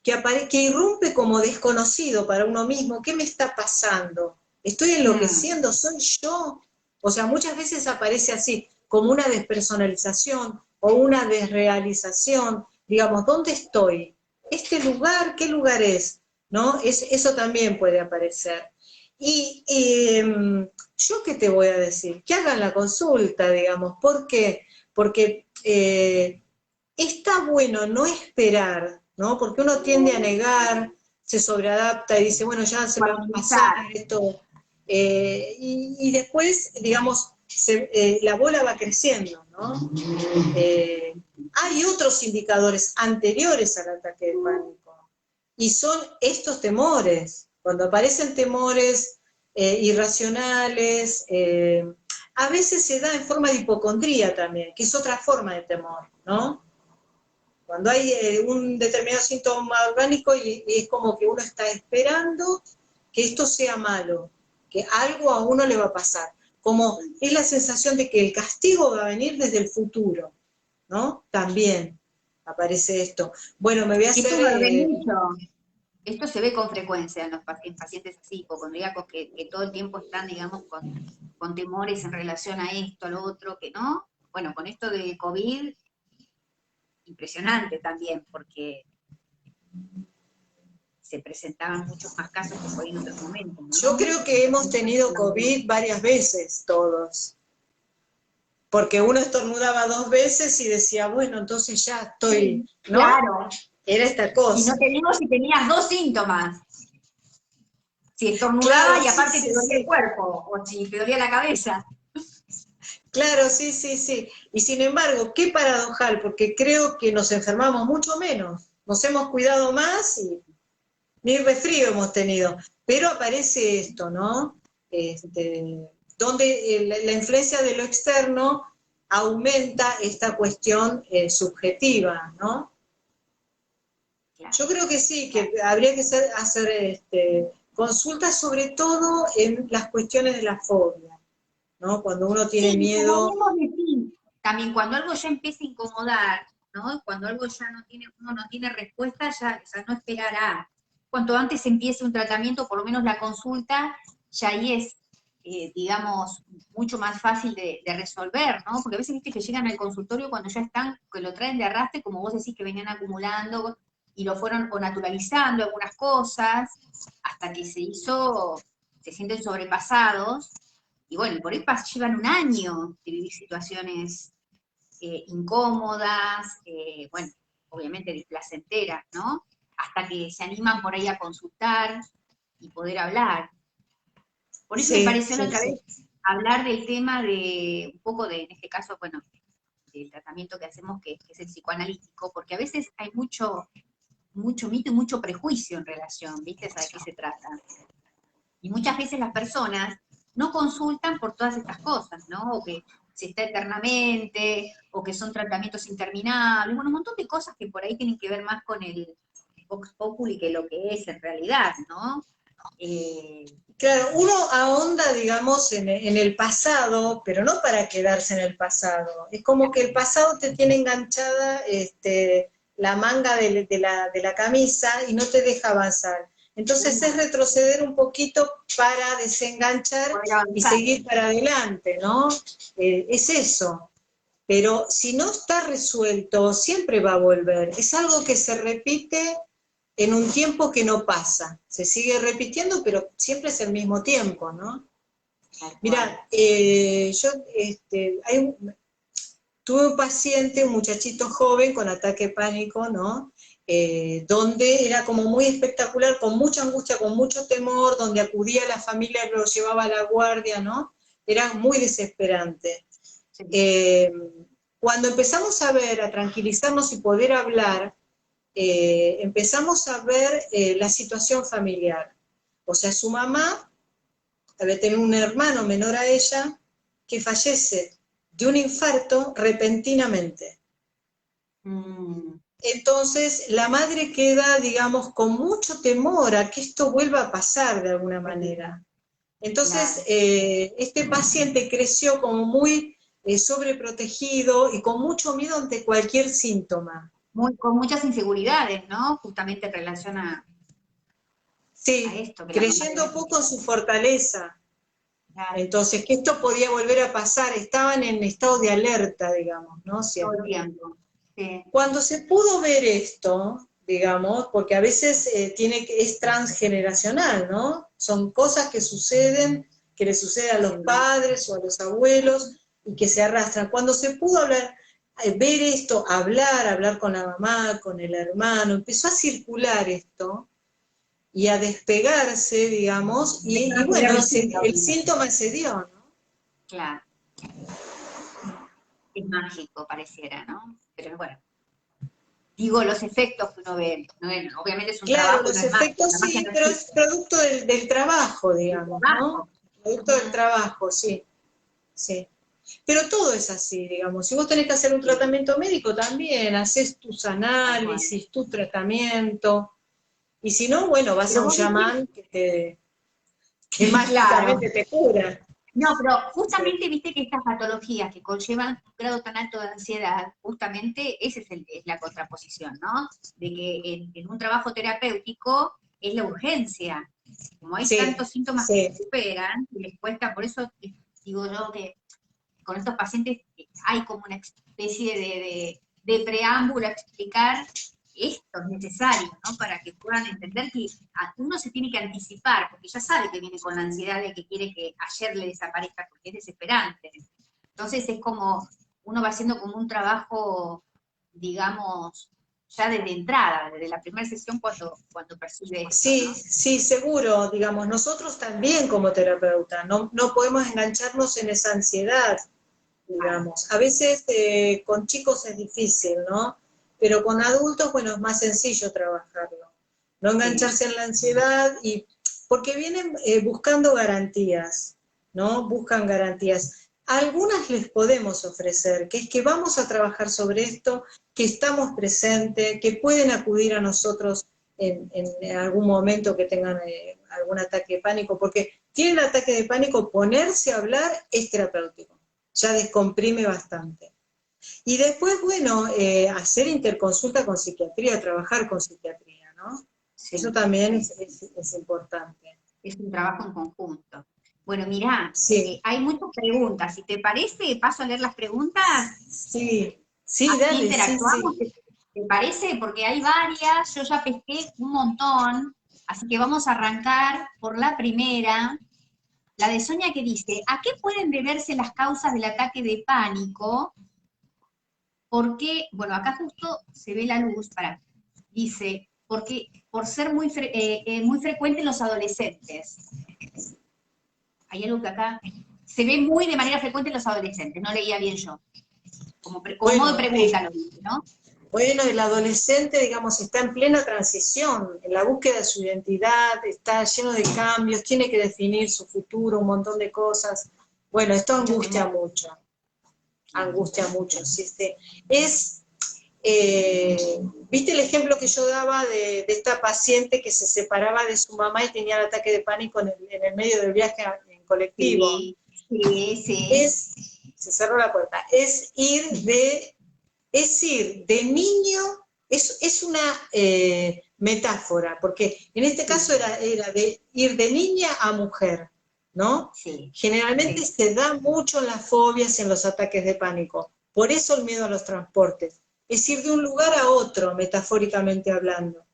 que irrumpe como desconocido para uno mismo. ¿Qué me está pasando? ¿Estoy Mm, enloqueciendo? ¿Soy yo? O sea, muchas veces aparece así, como una despersonalización o una desrealización. Digamos, ¿dónde estoy? ¿Este lugar? ¿Qué lugar es? ¿No? Eso también puede aparecer. Y yo qué te voy a decir, que hagan la consulta, digamos, ¿por qué? Porque está bueno no esperar, ¿no? Porque uno tiende a negar, se sobreadapta y dice, bueno, ya se o me a va a pasar minimizar. esto. Y después, digamos, la bola va creciendo, ¿no? Hay otros indicadores anteriores al ataque de pánico, y son estos temores. Cuando aparecen temores irracionales, a veces se da en forma de hipocondría también, que es otra forma de temor, ¿no? Cuando hay un determinado síntoma orgánico y es como que uno está esperando que esto sea malo, que algo a uno le va a pasar. Como es la sensación de que el castigo va a venir desde el futuro, ¿no? También aparece esto. Bueno, me voy a Esto hacer... lo ven mucho. Esto se ve con frecuencia en los pacientes así, hipocondríacos, que todo el tiempo están, digamos, con temores en relación a esto, a lo otro, que no. Bueno, con esto de COVID, impresionante también, porque se presentaban muchos más casos que por ahí en otros momentos, Yo ¿no? creo que hemos tenido COVID varias veces todos, porque uno estornudaba 2 veces y decía, bueno, entonces ya estoy, Sí, ¿no? claro. Era esta Y no cosa. te digo si tenías dos síntomas. si estornudaba Claro, y sí, aparte te sí, dolía el sí. cuerpo, o si te dolía la cabeza. Claro, sí, sí, sí. Y sin embargo, qué paradojal, porque creo que nos enfermamos mucho menos. Nos hemos cuidado más y ni resfrío hemos tenido. Pero aparece esto, ¿no? Donde la influencia de lo externo aumenta esta cuestión subjetiva, ¿no? Claro, Yo creo que sí, claro. que habría que hacer consultas sobre todo en las cuestiones de la fobia, ¿no? Cuando uno tiene Sí, como miedo. vimos decir, también cuando algo ya empieza a incomodar, ¿no? Cuando algo ya no tiene, uno no tiene respuesta, ya no esperará. Cuanto antes empiece un tratamiento, por lo menos la consulta, ya ahí es, digamos, mucho más fácil de resolver, ¿no? Porque a veces viste que llegan al consultorio cuando ya están, que lo traen de arrastre, como vos decís que venían acumulando y lo fueron o naturalizando algunas cosas, hasta que se sienten sobrepasados y bueno, por ahí llevan un año de vivir situaciones incómodas, bueno, obviamente displacenteras, ¿no? Hasta que se animan por ahí a consultar y poder hablar. Por eso me Sí, pareció la sí, otra sí. vez hablar del tema de, un poco de, en este caso, bueno, del tratamiento que hacemos, que es el psicoanalítico, porque a veces hay mucho mito y mucho prejuicio en relación, ¿viste? ¿A qué se trata? Y muchas veces las personas no consultan por todas estas cosas, ¿no? O que se está eternamente, o que son tratamientos interminables, bueno, un montón de cosas que por ahí tienen que ver más con el Vox Populi que lo que es en realidad, ¿no? Eh, Claro, uno ahonda, digamos, en el pasado, pero no para quedarse en el pasado. Es como que el pasado te tiene enganchada la manga de la camisa y no te deja avanzar. Entonces es retroceder un poquito para desenganchar poder y avanzar. seguir para adelante, ¿no? Es eso. Pero si no está resuelto, siempre va a volver. Es algo que se repite en un tiempo que no pasa. Se sigue repitiendo, pero siempre es el mismo tiempo, ¿no? Tal cual. Mira, yo tuve un paciente, un muchachito joven con ataque de pánico, ¿no? Donde era como muy espectacular, con mucha angustia, con mucho temor, donde acudía a la familia, lo llevaba a la guardia, ¿no? Era muy desesperante. Sí. Cuando empezamos a ver, a tranquilizarnos y poder hablar, empezamos a ver la situación familiar. O sea, su mamá había tenido un hermano menor a ella que fallece de un infarto repentinamente. Mm, Entonces, la madre queda, digamos, con mucho temor a que esto vuelva a pasar de alguna manera. Entonces, claro. este paciente creció como muy sobreprotegido y con mucho miedo ante cualquier síntoma. Con muchas inseguridades, ¿no? Justamente en relación a Sí, esto que la mamá le creyendo dice. poco en su fortaleza. Claro, Entonces, que esto podía volver a pasar, estaban en estado de alerta, digamos, ¿no? todo el Siempre. tiempo. Sí. Cuando se pudo ver esto, digamos, porque a veces es transgeneracional, ¿no? Son cosas que suceden, que le suceden a los Sí. padres o a los abuelos y que se arrastran. Cuando se pudo hablar, ver esto, hablar con la mamá, con el hermano, empezó a circular esto y a despegarse, digamos, y Empezaron a bueno, cambiar los el síntomas. síntoma se dio, ¿no? Claro, es mágico pareciera, ¿no? Pero bueno, digo los efectos que uno ve, ¿no? Obviamente es un Claro, trabajo y no los es mágico, efectos la magia sí, no pero existe, es producto del trabajo, el digamos, ¿no? trabajo. Producto del Ujú. trabajo, sí, sí. Pero todo es así, digamos. Si vos tenés que hacer un Sí, tratamiento médico, también haces tus tal cual. análisis, tu tratamiento. Y si no, bueno, vas a Pero un vos decís, chamán que claro, mágicamente te cura. no, pero Sí, justamente viste que estas patologías que conllevan un grado tan alto de ansiedad, justamente esa es la contraposición, ¿no? De que en un trabajo terapéutico es la urgencia. Como hay sí, tantos síntomas que sí. se superan, y les cuesta, por eso digo yo que con estos pacientes hay como una especie de preámbulo a explicar esto es necesario, ¿no? Para que puedan entender que uno se tiene que anticipar, porque ya sabe que viene con la ansiedad de que quiere que ayer le desaparezca, porque es desesperante. Entonces es como, uno va haciendo como un trabajo, digamos, ya desde entrada, desde la primera sesión cuando percibe esto, Sí, ¿no? sí, seguro, digamos, nosotros también como terapeuta, no podemos engancharnos en esa ansiedad, digamos. A veces con chicos es difícil, ¿no? Pero con adultos, bueno, es más sencillo trabajarlo. No engancharse en la ansiedad, y porque vienen buscando garantías, ¿no? Buscan garantías. Algunas les podemos ofrecer, que es que vamos a trabajar sobre esto, que estamos presentes, que pueden acudir a nosotros en algún momento que tengan algún ataque de pánico, porque tienen ataque de pánico, ponerse a hablar es terapéutico, ya descomprime bastante. Y después, bueno, hacer interconsulta con psiquiatría, trabajar con psiquiatría, ¿no? Sí, Eso también sí. es importante. Es un trabajo en conjunto. Bueno, mirá, Sí, hay muchas preguntas. Si te parece, paso a leer las preguntas, sí, sí, así dale, sí, interactuamos. sí. ¿Te parece? Porque hay varias, yo ya pesqué un montón, así que vamos a arrancar por la primera, la de Sonia que dice, ¿a qué pueden deberse las causas del ataque de pánico? Porque, bueno, acá justo se ve la luz, dice, porque por ser muy frecuente en los adolescentes. Hay algo que acá se ve muy de manera frecuente en los adolescentes, no leía bien yo. Como modo de Bueno, pregunta lo dice, ¿no? bueno, el adolescente, digamos, está en plena transición, en la búsqueda de su identidad, está lleno de cambios, tiene que definir su futuro, un montón de cosas. Bueno, esto Claro, angustia mucho. Sí, es, ¿viste el ejemplo que yo daba de esta paciente que se separaba de su mamá y tenía el ataque de pánico en el medio del viaje en colectivo? sí, sí, sí. Se cerró la puerta, es ir de niño, es una metáfora, porque en este caso Sí, era de ir de niña a mujer, ¿no? sí, Generalmente sí. se da mucho en las fobias y en los ataques de pánico, por eso el miedo a los transportes, es ir de un lugar a otro, metafóricamente hablando.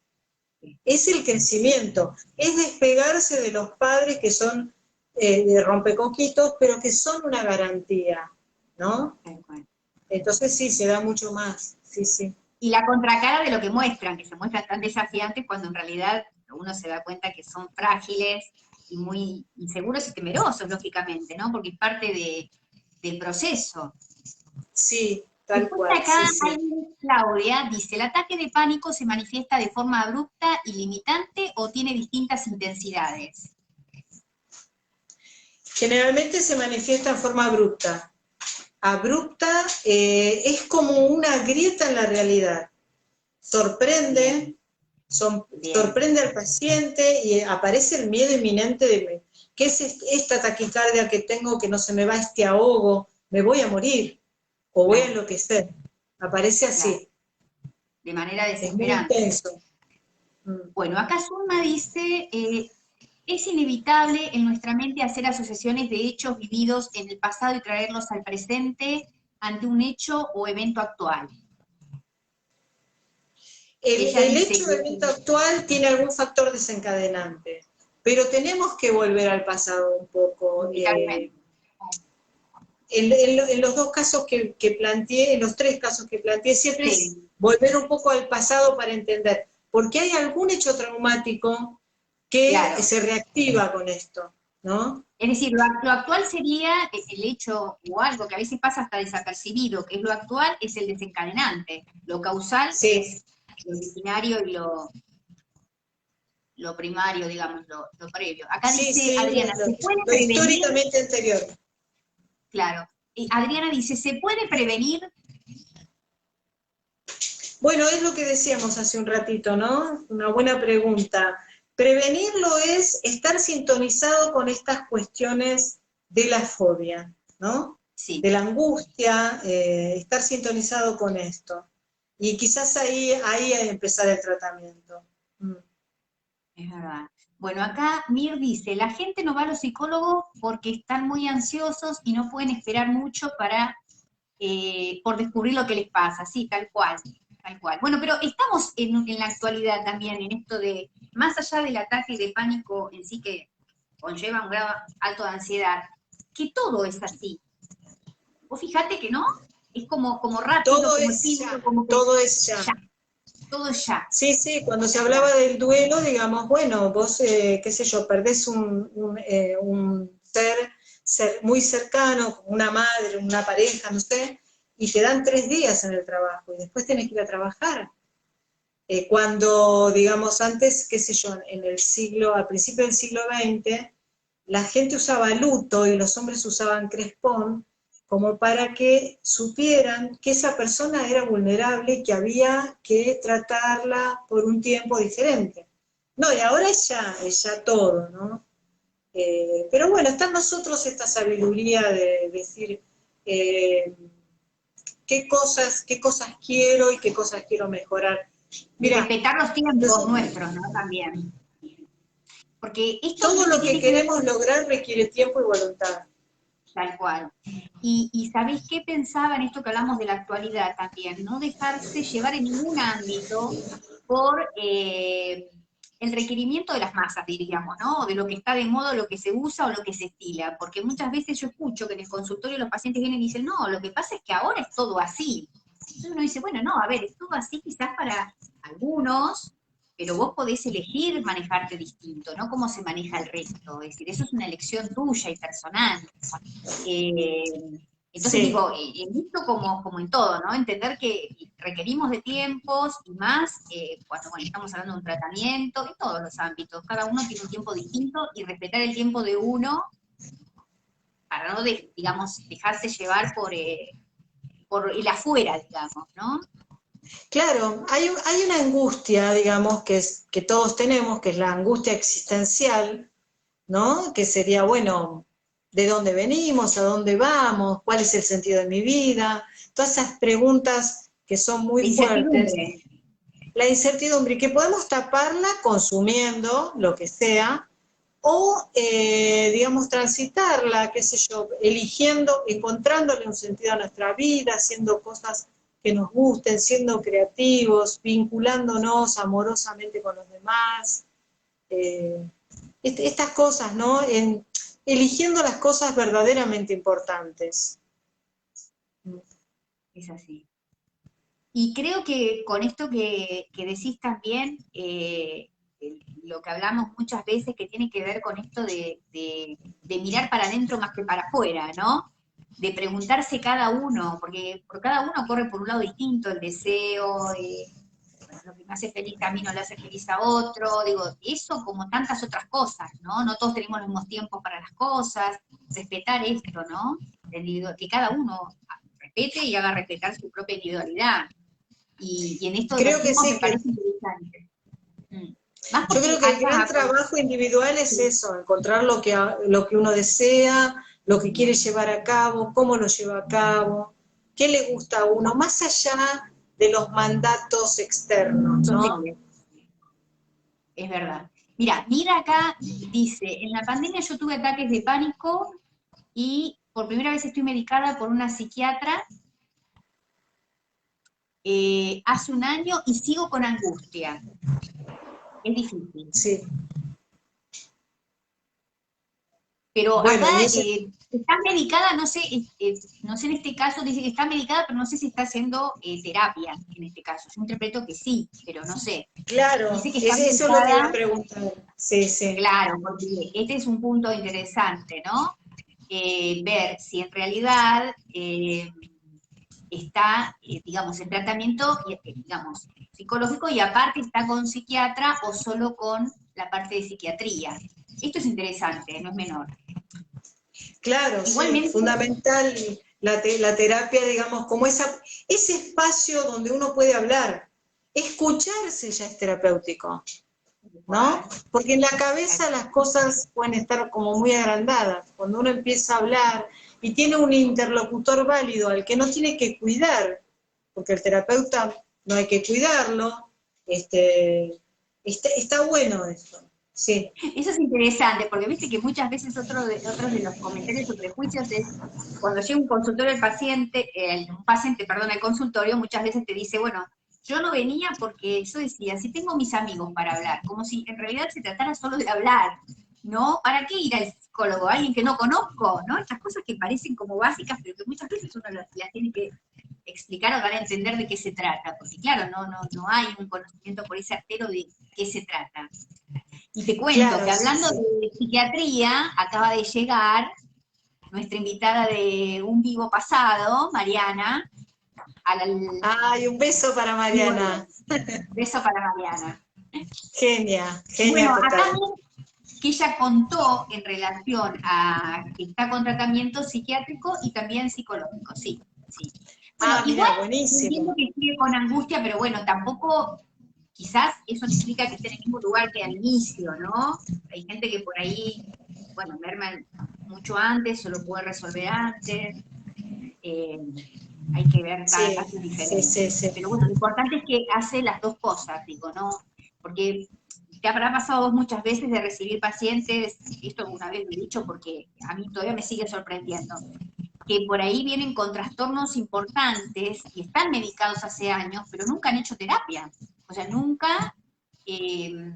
Es el crecimiento, es despegarse de los padres que son de rompecoquitos, pero que son una garantía, ¿no? Tal cual. Entonces sí, se da mucho más, sí, sí. Y la contracara de lo que muestran, que se muestran tan desafiantes cuando en realidad uno se da cuenta que son frágiles y muy inseguros y temerosos, lógicamente, ¿no? Porque es parte del proceso. Sí, tal Después cual, acá sí, sí. Claudia dice, ¿el ataque de pánico se manifiesta de forma abrupta y limitante o tiene distintas intensidades? Generalmente se manifiesta en forma abrupta. Abrupta es como una grieta en la realidad. Bien, Sorprende, bien, sorprende al paciente y aparece el miedo inminente de ¿qué es esta taquicardia que tengo, que no se me va este ahogo? Me voy a morir o voy a claro, enloquecer. Aparece claro, así, de manera es muy desesperante. intenso. Mm. Bueno, acá Zulma dice, es inevitable en nuestra mente hacer asociaciones de hechos vividos en el pasado y traerlos al presente ante un hecho o evento actual. Ella El dice hecho que del evento actual tiene algún factor desencadenante, pero tenemos que volver al pasado un poco. inevitablemente. En los dos casos que planteé, en los tres casos que planteé, siempre es Sí, volver un poco al pasado para entender, porque hay algún hecho traumático que claro. se reactiva con esto, ¿no? Es decir, lo actual sería el hecho o algo que a veces pasa hasta desapercibido, que es lo actual, es el desencadenante. Lo causal Sí, es lo originario y lo primario, digamos, lo previo. Acá sí, dice sí, Adriana, ¿se puede lo prevenir? históricamente anterior. Claro. Adriana dice, ¿se puede prevenir? Bueno, es lo que decíamos hace un ratito, ¿no? Una buena pregunta. Prevenirlo es estar sintonizado con estas cuestiones de la fobia, ¿no? Sí, De la angustia, estar sintonizado con esto. Y quizás ahí empezar el tratamiento. Mm. es verdad. Bueno, acá Mir dice, la gente no va a los psicólogos porque están muy ansiosos y no pueden esperar mucho por descubrir lo que les pasa. Sí, tal cual, tal cual. Bueno, pero estamos en la actualidad también, en esto de, más allá del ataque de pánico en sí que conlleva un grado alto de ansiedad, que todo es así. Vos fijate que no, es como rápido, Todo como es efímero, ya, como que todo es ya. ya. todo ya. Sí, sí, cuando se hablaba del duelo, digamos, bueno, vos, qué sé yo, perdés un ser muy cercano, como una madre, una pareja, no sé, y te dan 3 días en el trabajo y después tenés que ir a trabajar. Cuando, digamos, antes, qué sé yo, al principio del siglo XX, la gente usaba luto y los hombres usaban crespón como para que supieran que esa persona era vulnerable y que había que tratarla por un tiempo diferente. No, y ahora es ya todo, ¿no? Pero bueno, está en nosotros esta sabiduría de decir eh, qué cosas quiero y qué cosas quiero mejorar. Y Mira, respetar los tiempos nuestros, ¿no? También. Porque esto, todo viste, lo que tiene que ver queremos lograr requiere tiempo y voluntad. tal cual. Y ¿sabéis qué pensaba en esto que hablamos de la actualidad también? No dejarse llevar en ningún ámbito por el requerimiento de las masas, diríamos, ¿no? De lo que está de moda, lo que se usa o lo que se estila. Porque muchas veces yo escucho que en el consultorio los pacientes vienen y dicen, no, lo que pasa es que ahora es todo así. Entonces uno dice, bueno, no, a ver, es todo así quizás para algunos, pero vos podés elegir manejarte distinto, no como se maneja el resto. Es decir, eso es una elección tuya y personal. Eh, entonces Sí, digo, en esto como en todo, ¿no? Entender que requerimos de tiempos y más cuando bueno, estamos hablando de un tratamiento, en todos los ámbitos. Cada uno tiene un tiempo distinto y respetar el tiempo de uno para no, digamos, dejarse llevar por el afuera, digamos, ¿no? claro, hay una angustia, digamos, que todos tenemos, que es la angustia existencial, ¿no? Que sería, bueno, ¿de dónde venimos? ¿A dónde vamos? ¿Cuál es el sentido de mi vida? Todas esas preguntas que son muy La fuertes. incertidumbre. La incertidumbre, y que podemos taparla consumiendo lo que sea, o, digamos, transitarla, qué sé yo, eligiendo, encontrándole un sentido a nuestra vida, haciendo cosas que nos gusten, siendo creativos, vinculándonos amorosamente con los demás, eh, estas cosas, ¿no? Eligiendo las cosas verdaderamente importantes. Es así. Y creo que con esto que decís también, lo que hablamos muchas veces, que tiene que ver con esto de mirar para adentro más que para afuera, ¿no? De preguntarse cada uno, porque por cada uno corre por un lado distinto, el deseo, bueno, lo que me hace feliz a mí no le hace feliz a otro, digo, eso como tantas otras cosas, ¿no? No todos tenemos los mismos tiempos para las cosas, respetar esto, ¿no? Que cada uno respete y haga respetar su propia individualidad. Y en esto de los Creo que tiempos sí, me parece interesante. Mm. Más yo porque creo que el gran acá, trabajo individual es sí, eso, encontrar lo que uno desea, lo que quiere llevar a cabo, cómo lo lleva a cabo, qué le gusta a uno, más allá de los mandatos externos, ¿no? sociales, es verdad. Mira acá, dice, en la pandemia yo tuve ataques de pánico y por primera vez estoy medicada por una psiquiatra hace un año y sigo con angustia. Es difícil. Sí. Pero acá Bueno, y ese, está medicada, no sé, no sé en este caso, dice que está medicada, pero no sé si está haciendo terapia en este caso. Yo interpreto que sí, pero no sé. claro, Dice que está eso es lo que iba a medicada, preguntar. Sí, sí. claro, porque este es un punto interesante, ¿no? Ver si en realidad está, digamos, en tratamiento, digamos, psicológico y aparte está con psiquiatra o solo con la parte de psiquiatría. Esto es interesante, no es menor. Claro, sí, Igualmente, fundamental la terapia, digamos, como ese espacio donde uno puede hablar. Escucharse ya es terapéutico, ¿no? Porque en la cabeza las cosas pueden estar como muy agrandadas. Cuando uno empieza a hablar y tiene un interlocutor válido al que no tiene que cuidar, porque el terapeuta no hay que cuidarlo, está bueno eso, sí. eso es interesante, porque viste que muchas veces otros de los comentarios o prejuicios es, cuando llega un consultorio un paciente, perdón, al consultorio, muchas veces te dice, bueno, yo no venía porque yo decía, si tengo mis amigos para hablar, como si en realidad se tratara solo de hablar. ¿no? ¿Para qué ir al psicólogo? Alguien que no conozco, ¿no? Estas cosas que parecen como básicas, pero que muchas veces uno las tiene que explicar o dar a entender de qué se trata, porque claro, no hay un conocimiento por ahí certero de qué se trata. Y te cuento Claro, que sí, hablando sí. de psiquiatría, acaba de llegar nuestra invitada de un vivo pasado, Mariana, al... Ay, un beso para Y bueno, Mariana. beso para Mariana. Genia, Bueno, genia acá total. que ella contó en relación a que está con tratamiento psiquiátrico y también psicológico, sí, sí. Bueno, Ah, igual mira, entiendo buenísimo. que sigue con angustia, pero bueno, tampoco, quizás eso no implica que esté en el mismo lugar que al inicio, ¿no? Hay gente que por ahí, bueno, merma mucho antes o lo puede resolver antes, eh, hay que ver, cada Sí, caso es sí, diferente. sí, sí. Pero bueno, lo importante es que hace las dos cosas, digo, ¿no? Porque te habrá pasado vos muchas veces de recibir pacientes, esto una vez lo he dicho porque a mí todavía me sigue sorprendiendo, que por ahí vienen con trastornos importantes y están medicados hace años, pero nunca han hecho terapia. O sea, nunca eh,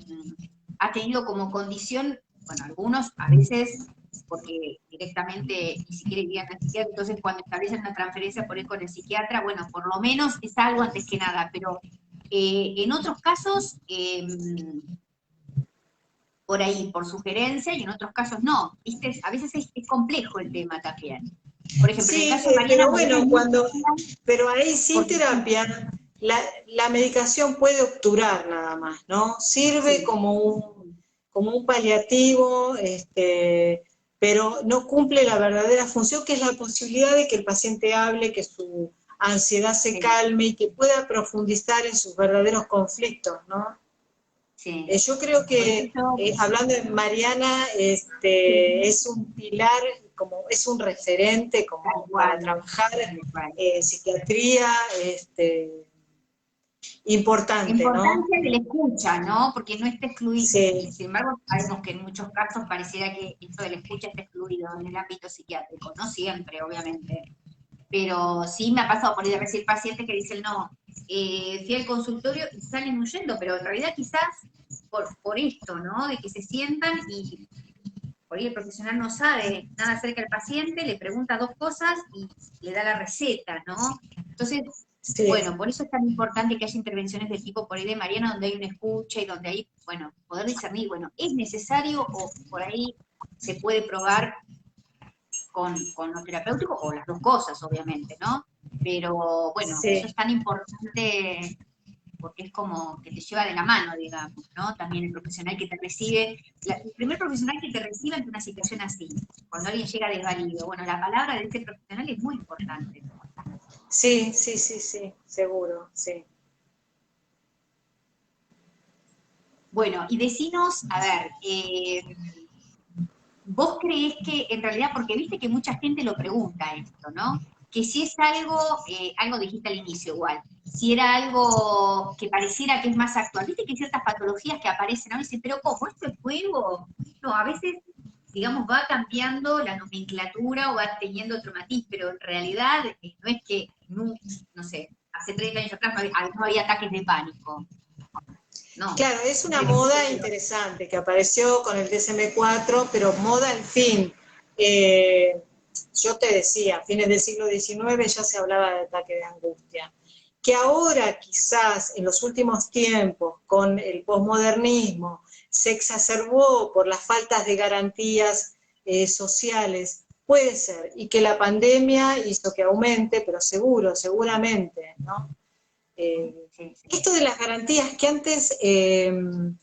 ha tenido como condición, bueno, algunos a veces porque directamente ni siquiera irían al psiquiatra, entonces cuando establecen una transferencia por ahí con el psiquiatra, bueno, por lo menos es algo antes que nada, pero en otros casos, por ahí, por sugerencia, y en otros casos no. ¿Viste? A veces es complejo el tema también. Por ejemplo, en el Sí, caso de Mariana, pero Mariana es bueno, muy especial pero ahí sin porque terapia, la medicación puede obturar nada más, ¿no? Sirve sí, como un paliativo, pero no cumple la verdadera función, que es la posibilidad de que el paciente hable, que su ansiedad se sí, calme y que pueda profundizar en sus verdaderos conflictos, ¿no? sí. Yo creo Por eso que, yo, hablando de Mariana, sí, es un pilar, como es un referente tal como para cual, trabajar tal cual. psiquiatría, La importante, ¿no? importancia de la escucha, ¿no? Porque no está excluido, Sí, sin embargo, sabemos que en muchos casos pareciera que esto de la escucha está excluido en el ámbito psiquiátrico, no siempre, obviamente, pero sí me ha pasado por ir a recibir pacientes que dicen, no, fui al consultorio y salen huyendo, pero en realidad quizás por esto, ¿no? De que se sientan y por ahí el profesional no sabe nada acerca del paciente, le pregunta dos cosas y le da la receta, ¿no? Entonces, sí. bueno, por eso es tan importante que haya intervenciones de tipo por ahí de Mariana, donde hay una escucha y donde hay, bueno, poder discernir, bueno, ¿es necesario o por ahí se puede probar con lo terapéutico o las dos cosas, obviamente, ¿no? Pero bueno, eso es Sí, tan importante porque es como que te lleva de la mano, digamos, ¿no? También el profesional que te recibe, el primer profesional que te recibe ante una situación así, cuando alguien llega desvalido. Bueno, la palabra de este profesional es muy importante. sí, sí, sí, sí, seguro, sí. Bueno, y decinos, a ver, ¿vos creés que en realidad, porque viste que mucha gente lo pregunta esto, ¿no? Que si es algo, algo dijiste al inicio igual, si era algo que pareciera que es más actual, viste que hay ciertas patologías que aparecen, ¿no? Y dicen, pero ¿cómo? ¿Esto es nuevo? No, a veces, digamos, va cambiando la nomenclatura o va teniendo otro matiz, pero en realidad no es que, no sé, hace 30 años atrás no había ataques de pánico, no. Claro, es una Simplemente moda interesante que apareció con el DSM-4, pero moda al fin. Eh, yo te decía, a fines del siglo XIX ya se hablaba de ataque de angustia. Que ahora quizás en los últimos tiempos, con el posmodernismo, se exacerbó por las faltas de garantías sociales, puede ser, y que la pandemia hizo que aumente, pero seguramente, ¿no? sí, sí. Esto de las garantías que antes en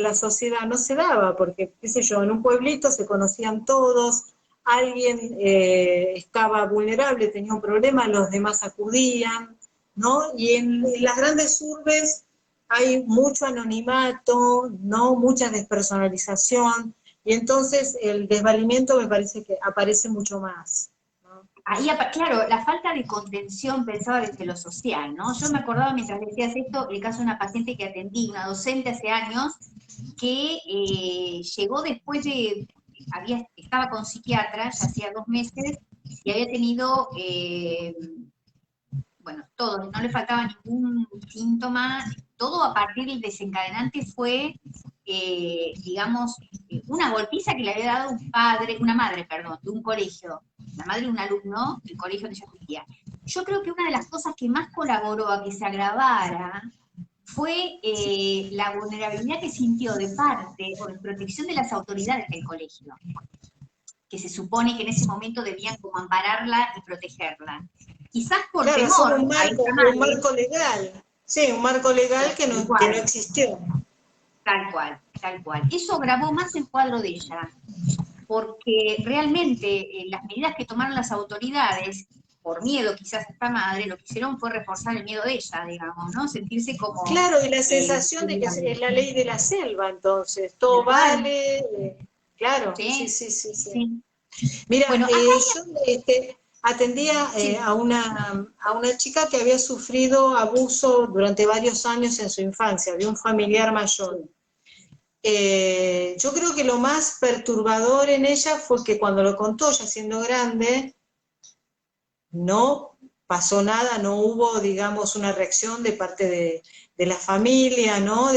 la sociedad no se daba, porque, qué sé yo, en un pueblito se conocían todos, alguien estaba vulnerable, tenía un problema, los demás acudían, ¿no? Y en las grandes urbes hay mucho anonimato, ¿no? Mucha despersonalización, y entonces el desvalimiento me parece que aparece mucho más, ¿no? Ahí, claro, la falta de contención pensaba desde lo social, ¿no? Yo me acordaba mientras decías esto, el caso de una paciente que atendí, una docente hace años, que llegó después de, estaba con psiquiatra, ya hacía 2 meses, y había tenido, bueno, todo, no le faltaba ningún síntoma, todo a partir del desencadenante fue, digamos, una golpiza que le había dado una madre, perdón, de un colegio, la madre de un alumno del colegio donde ella asistía. Yo creo que una de las cosas que más colaboró a que se agravara fue la vulnerabilidad que sintió de parte o de protección de las autoridades del colegio, que se supone que en ese momento debían como ampararla y protegerla. Quizás por Claro, temor hacer un marco legal. Sí, un marco legal que no existió. Tal cual, tal cual. Eso agravó más el cuadro de ella, porque realmente las medidas que tomaron las autoridades, por miedo quizás a esta madre, lo que hicieron fue reforzar el miedo de ella, digamos, ¿no? Sentirse como... Claro, y la sensación de que es la ley de la selva, entonces, todo vale, claro, sí, sí. Mira, bueno, yo atendía a una chica que había sufrido abuso durante varios años en su infancia, de un familiar mayor. Yo creo que lo más perturbador en ella fue que cuando lo contó, ya siendo grande, no pasó nada, no hubo, digamos, una reacción de parte de la familia, ¿no?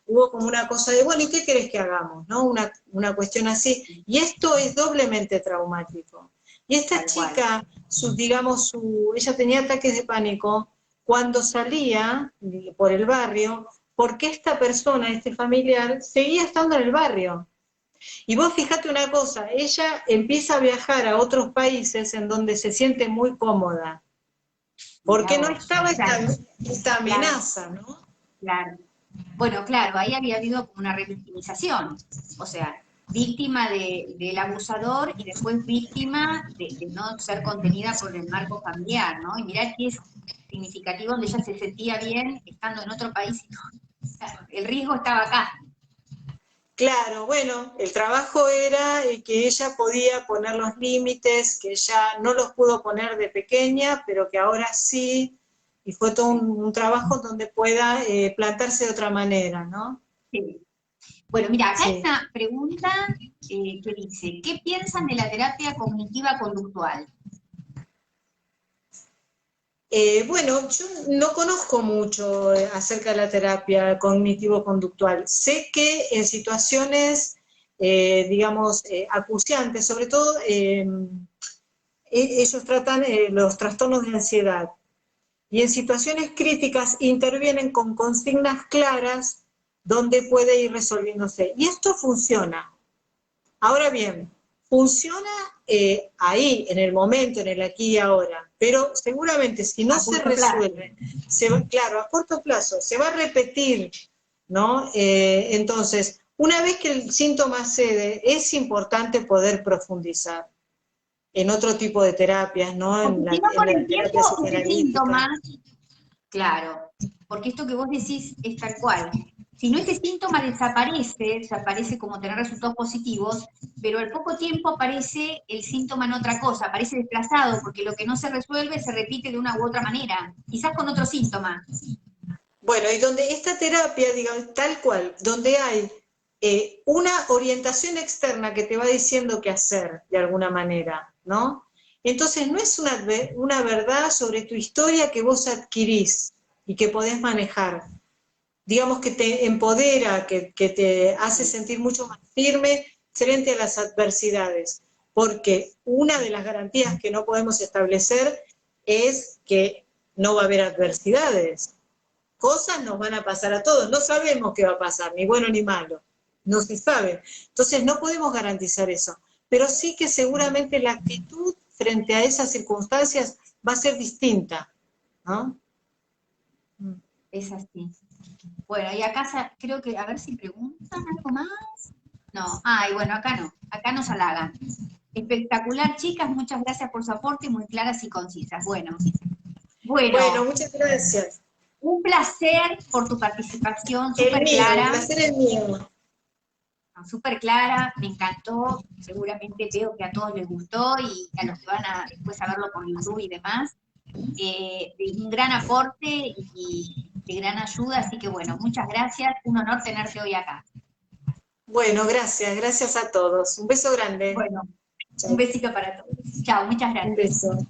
Hubo como una cosa de, bueno, ¿y qué querés que hagamos? ¿No? Una cuestión así. Y esto es doblemente traumático. Y esta chica, ella tenía ataques de pánico cuando salía por el barrio, porque esta persona, este familiar, seguía estando en el barrio. Y vos fijate una cosa, ella empieza a viajar a otros países en donde se siente muy cómoda, porque no estaba esta amenaza, ¿no? Claro. Bueno, claro, ahí había habido como una revictimización, o sea, víctima del abusador y después víctima de no ser contenida por el marco familiar, ¿no? Y mirá que es significativo donde ella se sentía bien estando en otro país y no, claro, el riesgo estaba acá. Claro, bueno, el trabajo era que ella podía poner los límites, que ella no los pudo poner de pequeña, pero que ahora sí, y fue todo un trabajo donde pueda plantarse de otra manera, ¿no? Sí. Bueno, mira, acá hay una pregunta que dice, ¿qué piensan de la terapia cognitiva conductual? Bueno, yo no conozco mucho acerca de la terapia cognitivo-conductual. Sé que en situaciones, digamos, acuciantes, sobre todo, ellos tratan los trastornos de ansiedad. Y en situaciones críticas intervienen con consignas claras donde puede ir resolviéndose. Y esto funciona. Ahora bien, funciona ahí, en el momento, en el aquí y ahora, pero seguramente si no se resuelve, claro, a corto plazo, se va a repetir, ¿no? Entonces, una vez que el síntoma cede, es importante poder profundizar en otro tipo de terapias, ¿no? Porque si no, con el tiempo, ese síntoma, psicoanalítica. claro, porque esto que vos decís es tal cual. Si no, ese síntoma desaparece como tener resultados positivos, pero al poco tiempo aparece el síntoma en otra cosa, aparece desplazado, porque lo que no se resuelve se repite de una u otra manera, quizás con otro síntoma. Bueno, y donde esta terapia, digamos, tal cual, donde hay una orientación externa que te va diciendo qué hacer, de alguna manera, ¿no? Entonces no es una verdad sobre tu historia que vos adquirís y que podés manejar. Digamos que te empodera, que te hace sentir mucho más firme frente a las adversidades, porque una de las garantías que no podemos establecer es que no va a haber adversidades. Cosas nos van a pasar a todos, no sabemos qué va a pasar, ni bueno ni malo, no se sabe. Entonces no podemos garantizar eso, pero sí que seguramente la actitud frente a esas circunstancias va a ser distinta, ¿no? Es así. Bueno, y acá creo que, a ver si preguntan algo más. No, ay, bueno, acá nos halagan. Espectacular, chicas, muchas gracias por su aporte, muy claras y concisas. Bueno, Bueno, muchas gracias. un placer por tu participación, El súper mío, el clara. placer es mío. Súper clara, me encantó, seguramente veo que a todos les gustó y a los que van a después a verlo por YouTube y demás, de un gran aporte y de gran ayuda, así que bueno, muchas gracias, un honor tenerte hoy acá. Bueno, gracias a todos. Un beso grande. Bueno, Chao. un besito para todos. Chao, muchas Un gracias. beso.